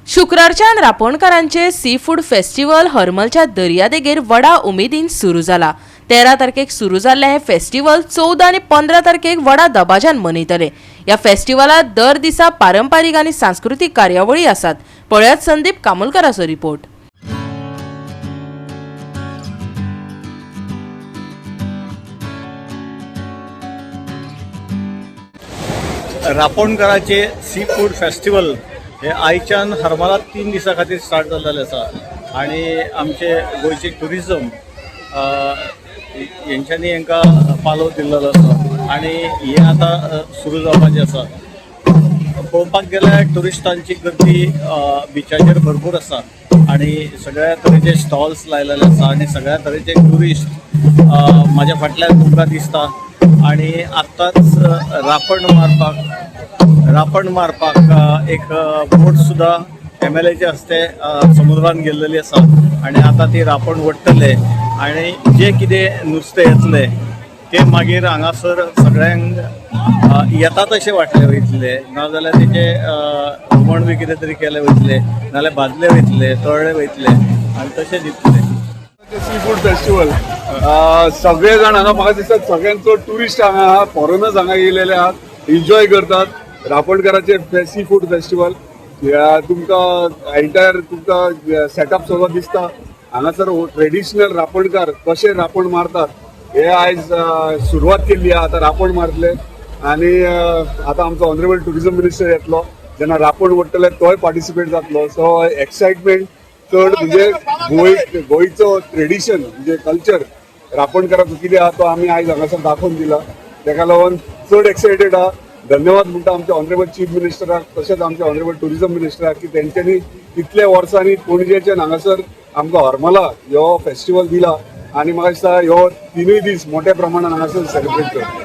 शुक्रारच्यान रापणकारांचे sea food festival हरमलच्या दर्यादेगेर व्हडा उमेदीन सुरू जाला। 13 तारखेक सुरू जाल्ले हे फेस्टिवल 14 आनी 15 तारखेक व्हडा दबाज्यान मनयतले। या फेस्टिवलात दर दिसा पारंपारीक आनी सांस्कृतिक कार्यावळी आसात। पळयात संदीप कामोलकराचो रिपोर्ट। रापणकाराचे सी फूड फेस्टिवल हे आयच्यान हरमलात 3 दिसां खातीर स्टार्ट जाल्लें आसा आनी आमचे गोंयचे ट्युरिजम हेंच्यांनी हांकां पालव दिल्लो आसा आनी हे आतां सुरू जावपाचें आसा। पळोवपाक गेल्यार ट्युरिस्टांची गर्दी बिचाचेर भरपूर आसा आनी सगळ्या तरेचे स्टॉल्स लायलेले आसा आनी सगळ्या तरेचे ट्युरिस्ट म्हाज्या फाटल्यान तुमकां दिसता। आनी आत्ताच रापण मारपाक एक बोट सुद्धा MLAचे हस्ते समुद्रान गेल्लेली आसा आनी आतां ती रापण वट्टले आनी जे कितें नुस्तें येतलें ते मागीर हांगासर सगळ्यांक येता तशें वांटले वयतले, नाजाल्यार तेचे हुमण बी कितें तरी केलें वयतलें, नाजाल्यार भाजले वयतले, तळ्ळे वयतले आनी तशें दितले। सी फूड फेस्टिवल सगळे जाण हांगा म्हाका दिसता सगळ्यांचो टुरिस्ट हांगा फॉरेनर्स हांगा येयलेले आहात, एन्जॉय करतात रापणकाराचे सी फूड फेस्टिवल। तुमकां एंटायर तुमकां सेटअप सगळो दिसता हांगासर ट्रेडिशनल रापणकार कशे रापण मारतात हे आयज सुरवात केल्ली आहा। आतां रापण मारतले आनी आतां आमचो ऑनरेबल टुरिजम मिनिस्टर येतलो, जेन्ना रापण वट्टले तोय पार्टिसिपेट जातलो। सो एक्सायटमेंट चड म्हणजे गोंयचो ट्रेडिशन म्हणजे कल्चर रापणकाराचो कितें आहा तो आमी आयज हांगासर दाखोवन दिला, तेका लागून चड एक्सायटेड आहा। धन्यवाद म्हणटा आमच्या ऑनरेबल चीफ मिनिस्टराक तशेंच आमच्या ऑनरेबल टुरिजम मिनिस्टराक की तेंच्यांनी इतल्या वर्सांनी पणजेच्यान हांगासर आमकां हरमला ह्यो फेस्टिवल दिला आनी म्हाका दिसता ह्यो 3 दीस मोठ्या प्रमाणात हांगासर सेलिब्रेट करता।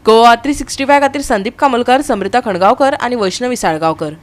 गोवा 365 खातीर संदीप कामोलकर, समृता खणगांवकर आनी वैष्णवी साळगांवकर।